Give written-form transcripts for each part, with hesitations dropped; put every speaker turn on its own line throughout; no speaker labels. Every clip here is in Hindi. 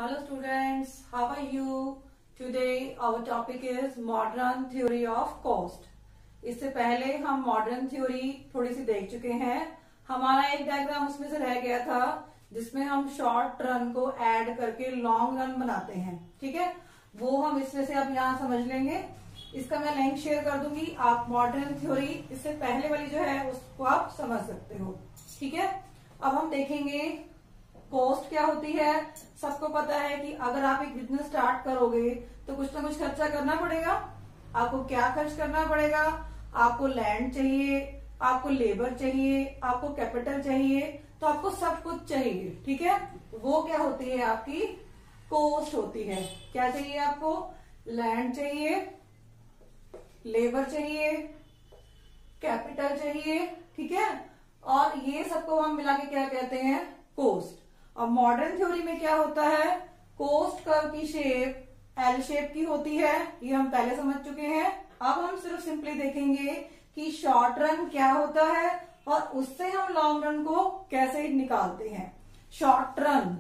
Hello students, how are you? Today our topic is modern theory of cost. इससे पहले हम मॉडर्न थ्योरी थोड़ी सी देख चुके हैं। हमारा एक डायग्राम उसमें से रह गया था जिसमें हम शॉर्ट रन को ऐड करके लॉन्ग रन बनाते हैं। ठीक है, वो हम इसमें से अब यहाँ समझ लेंगे। इसका मैं लिंक शेयर कर दूंगी, आप मॉडर्न थ्योरी इससे पहले वाली जो है उसको आप समझ सकते हो। ठीक है, अब हम देखेंगे कॉस्ट क्या होती है। सबको पता है कि अगर आप एक बिजनेस स्टार्ट करोगे तो कुछ ना कुछ खर्चा करना पड़ेगा। आपको क्या खर्च करना पड़ेगा? आपको लैंड चाहिए, आपको लेबर चाहिए, आपको कैपिटल चाहिए, तो आपको सब कुछ चाहिए। ठीक है, वो क्या होती है? आपकी कॉस्ट होती है। क्या चाहिए आपको? लैंड चाहिए, लेबर चाहिए, कैपिटल चाहिए। ठीक है, और ये सबको हम मिला के क्या कहते हैं? कॉस्ट। अब मॉडर्न थ्योरी में क्या होता है? कॉस्ट कर्व की शेप एल शेप की होती है, ये हम पहले समझ चुके हैं। अब हम सिर्फ सिंपली देखेंगे कि शॉर्ट रन क्या होता है और उससे हम लॉन्ग रन को कैसे निकालते हैं। Short run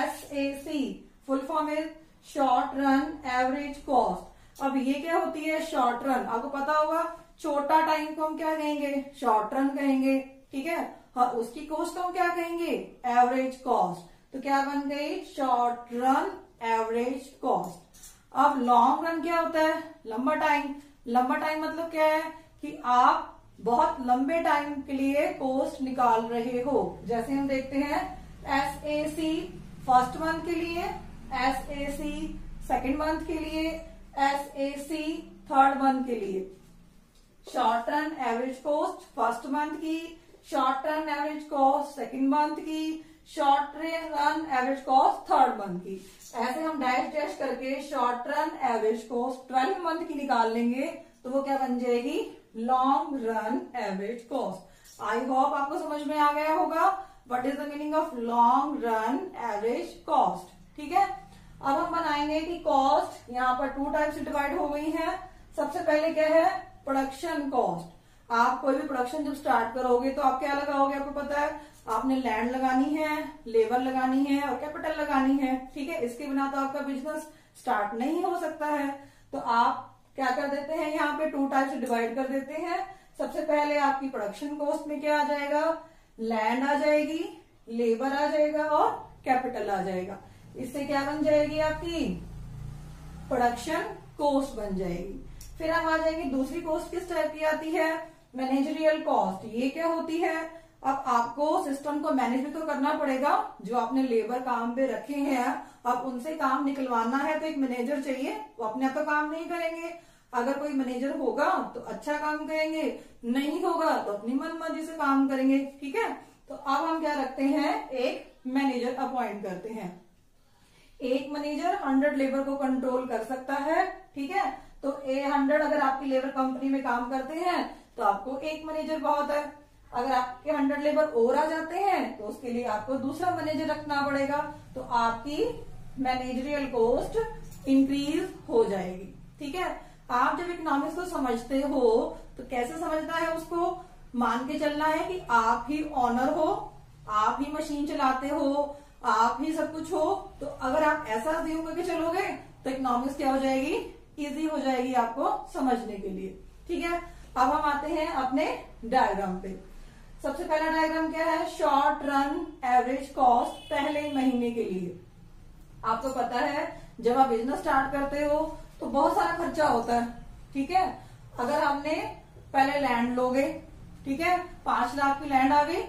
SAC full form is short run average cost. अब ये क्या होती है? Short run. आपको पता होगा छोटा टाइम को हम क्या कहेंगे? शॉर्ट रन कहेंगे। ठीक है, और उसकी कॉस्ट को हम क्या कहेंगे? Average cost. तो क्या बन गई? Short run average cost. अब लॉन्ग रन क्या होता है? लंबा टाइम। लंबा टाइम मतलब क्या है? कि आप बहुत लंबे टाइम के लिए कॉस्ट निकाल रहे हो। जैसे हम देखते हैं SAC फर्स्ट मंथ के लिए, SAC सेकेंड मंथ के लिए, SAC थर्ड मंथ के लिए। Short run average cost first month की, short run average cost second month की, short run average cost third month की। ऐसे हम डैश डैश करके short run average cost 12 month की निकाल लेंगे तो वो क्या बन जाएगी? Long run average cost. I hope आपको समझ में आ गया होगा what is the meaning of long run average cost. ठीक है, अब हम बनाएंगे कि कॉस्ट यहाँ पर 2 टाइप से डिवाइड हो गई है। सबसे पहले क्या है? Production cost. आप कोई भी प्रोडक्शन जब स्टार्ट करोगे तो आप क्या लगाओगे? आपको पता है, आपने लैंड लगानी है, लेबर लगानी है और कैपिटल लगानी है। ठीक है, इसके बिना तो आपका बिजनेस स्टार्ट नहीं हो सकता है। तो आप क्या कर देते हैं? यहाँ पे 2 टाइप से डिवाइड कर देते हैं। सबसे पहले आपकी प्रोडक्शन कॉस्ट में क्या आ जाएगा? लैंड आ जाएगी, लेबर आ जाएगा और कैपिटल आ जाएगा। इससे क्या बन जाएगी? आपकी प्रोडक्शन कॉस्ट बन जाएगी। फिर हम आ जाएंगे दूसरी कॉस्ट किस टाइप की आती है? Managerial cost. ये क्या होती है? अब आपको सिस्टम को मैनेज भी तो करना पड़ेगा। जो आपने लेबर काम पे रखे हैं, अब उनसे काम निकलवाना है तो एक मैनेजर चाहिए। वो अपने आप तो काम नहीं करेंगे। अगर कोई मैनेजर होगा तो अच्छा काम करेंगे, नहीं होगा तो अपनी मनमर्जी से काम करेंगे। ठीक है, तो अब हम क्या रखते हैं? एक मैनेजर अपॉइंट करते हैं। एक मैनेजर 100 लेबर को कंट्रोल कर सकता है। ठीक है, तो 100 अगर आपकी लेबर कंपनी में काम करते हैं तो आपको एक मैनेजर बहुत है। अगर आपके 100 लेबर और आ जाते हैं तो उसके लिए आपको दूसरा मैनेजर रखना पड़ेगा। तो आपकी मैनेजरियल कॉस्ट इंक्रीज हो जाएगी। ठीक है, आप जब इकोनॉमिक्स को समझते हो तो कैसे समझना है? उसको मान के चलना है कि आप ही ऑनर हो, आप ही मशीन चलाते हो, आप ही सब कुछ हो। तो अगर आप ऐसा अज्यूम करके चलोगे तो इकोनॉमिक्स क्या हो जाएगी? इजी हो जाएगी आपको समझने के लिए। ठीक है, अब हम आते हैं अपने डायग्राम पे। सबसे पहला डायग्राम क्या है? शॉर्ट रन एवरेज कॉस्ट पहले महीने के लिए। आपको पता है जब आप बिजनेस स्टार्ट करते हो तो बहुत सारा खर्चा होता है। ठीक है, अगर हमने पहले लैंड लोगे, ठीक है, 5 लाख की लैंड आ गई,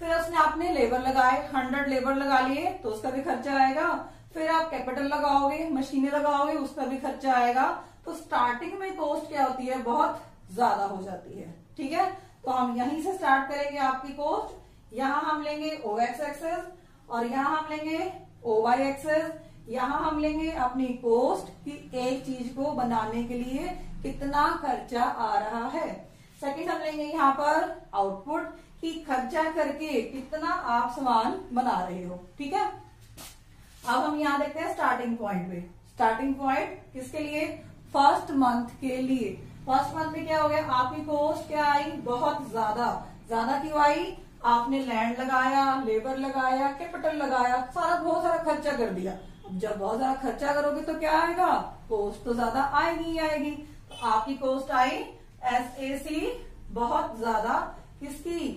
फिर उसने आपने लेबर लगाए, 100 लेबर लगा लिए तो उसका भी खर्चा आएगा। फिर आप कैपिटल लगाओगे, मशीनें लगाओगे, उसका भी खर्चा आएगा। तो स्टार्टिंग में कॉस्ट क्या होती है? बहुत ज्यादा हो जाती है। ठीक है, तो हम यहीं से स्टार्ट करेंगे आपकी कॉस्ट। यहाँ हम लेंगे OX एक्सेस और यहाँ हम लेंगे OY एक्सेस। यहाँ हम लेंगे अपनी कॉस्ट कि एक चीज को बनाने के लिए कितना खर्चा आ रहा है। सेकंड हम लेंगे यहाँ पर आउटपुट कि खर्चा करके कितना आप सामान बना रहे हो। ठीक है, अब हम यहाँ देखते हैं स्टार्टिंग पॉइंट पे। स्टार्टिंग पॉइंट किसके लिए? फर्स्ट मंथ के लिए। फर्स्ट मंथ में क्या हो गया? आपकी कॉस्ट क्या आई? बहुत ज्यादा। ज्यादा क्यों आई? आपने लैंड लगाया, लेबर लगाया, कैपिटल लगाया, सारा बहुत सारा खर्चा कर दिया। अब जब बहुत ज्यादा खर्चा करोगे तो क्या आएगा, कॉस्ट तो ज्यादा आएगी ही आएगी। तो आपकी कॉस्ट आई SAC बहुत ज्यादा, किसकी,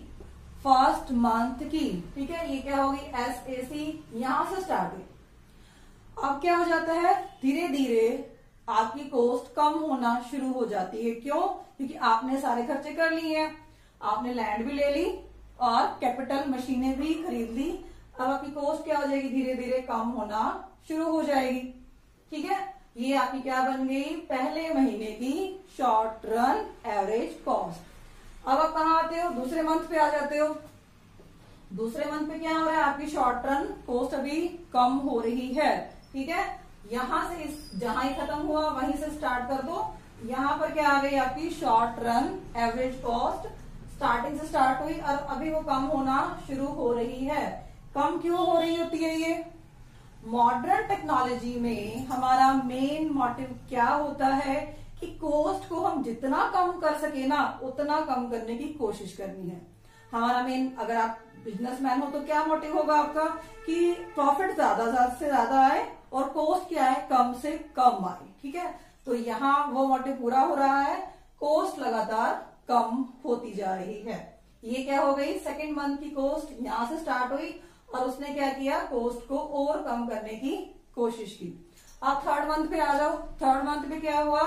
फर्स्ट मंथ की। ठीक है, ये क्या होगी SAC, यहां से स्टार्ट हुई। अब क्या हो जाता है, धीरे धीरे आपकी कॉस्ट कम होना शुरू हो जाती है। क्यों, क्योंकि आपने सारे खर्चे कर लिए हैं, आपने लैंड भी ले ली और कैपिटल मशीनें भी खरीद ली। अब आपकी कॉस्ट क्या हो जाएगी, धीरे धीरे कम होना शुरू हो जाएगी। ठीक है, ये आपकी क्या बन गई, पहले महीने की शॉर्ट रन एवरेज कॉस्ट। अब आप कहाँ आते हो, दूसरे मंथ पे आ जाते हो। दूसरे मंथ पे क्या हो रहा है, आपकी शॉर्ट रन कॉस्ट अभी कम हो रही है। ठीक है, यहां से जहां ही खत्म हुआ वहीं से स्टार्ट कर दो। यहां पर क्या आ गई, आपकी short run average cost starting से स्टार्ट हुई और अभी वो कम होना शुरू हो रही है। कम क्यों हो रही होती है ये, मॉडर्न टेक्नोलॉजी में हमारा मेन मोटिव क्या होता है कि कॉस्ट को हम जितना कम कर सके ना उतना कम करने की कोशिश करनी है। हमारा मेन, अगर आप बिजनेसमैन हो तो क्या मोटिव होगा आपका कि प्रॉफिट ज्यादा से ज्यादा आए और कॉस्ट क्या है, कम से कम आए। ठीक है, तो यहाँ वो मोटिव पूरा हो रहा है, कॉस्ट लगातार कम होती जा रही है। ये क्या हो गई, सेकेंड मंथ की कॉस्ट यहां से स्टार्ट हुई और उसने क्या किया, कॉस्ट को और कम करने की कोशिश की। अब थर्ड मंथ पे आ जाओ। थर्ड मंथ पे क्या हुआ,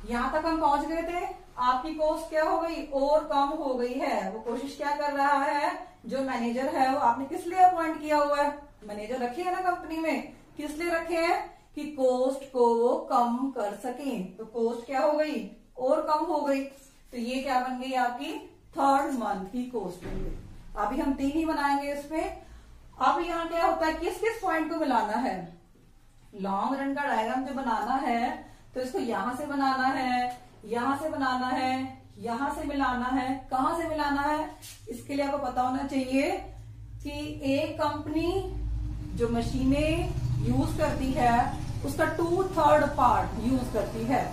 यहां तक हम पहुंच गए थे, आपकी कॉस्ट क्या हो गई, और कम हो गई है। वो कोशिश क्या कर रहा है, जो मैनेजर है वो आपने किस लिए अपॉइंट किया हुआ है, मैनेजर रखे है ना कंपनी में, किस लिए रखे हैं कि कॉस्ट को वो कम कर सकें। तो कॉस्ट क्या हो गई, और कम हो गई। तो ये क्या बन गई, आपकी थर्ड मंथ की कॉस्ट बन गई। अभी हम 3 ही बनाएंगे इसमें। अब यहाँ क्या होता है, किस किस पॉइंट को मिलाना है, लॉन्ग रन का डायग्राम जो बनाना है तो इसको यहां से बनाना है, यहां से बनाना है, यहां से मिलाना है। कहां से मिलाना है, इसके लिए आपको पता होना चाहिए कि एक कंपनी जो मशीनें यूज करती है उसका 2/3 पार्ट यूज करती है।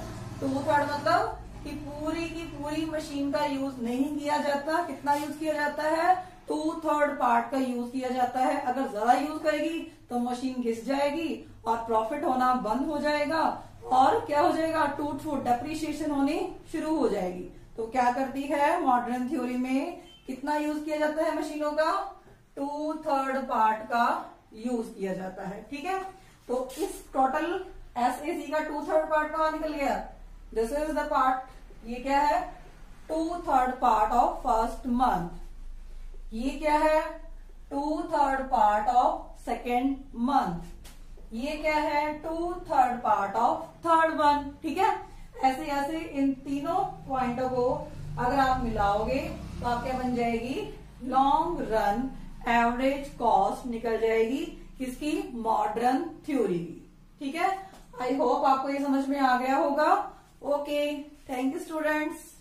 2/3 मतलब कि पूरी की पूरी मशीन का यूज नहीं किया जाता। कितना यूज किया जाता है, 2/3 पार्ट का यूज किया जाता है। अगर ज्यादा यूज करेगी तो मशीन घिस जाएगी और प्रॉफिट होना बंद हो जाएगा और क्या हो जाएगा, टूट फूट डेप्रीशिएशन होनी शुरू हो जाएगी। तो क्या करती है, मॉडर्न थ्योरी में कितना यूज किया जाता है मशीनों का, 2/3 पार्ट का यूज किया जाता है। ठीक है, तो इस टोटल SAC का 2/3 पार्ट कहां निकल गया, दिस इज द पार्ट, ये क्या है, 2/3 पार्ट ऑफ फर्स्ट मंथ। ये क्या है, 2/3 पार्ट ऑफ सेकेंड मंथ। ये क्या है, 2/3 पार्ट ऑफ थर्ड मंथ। ठीक है, ऐसे ऐसे इन तीनों पॉइंटों को अगर आप मिलाओगे तो आप क्या बन जाएगी, लॉन्ग रन एवरेज कॉस्ट निकल जाएगी, किसकी, मॉडर्न थ्योरी की। ठीक है, आई होप आपको ये समझ में आ गया होगा। Okay, thank you students.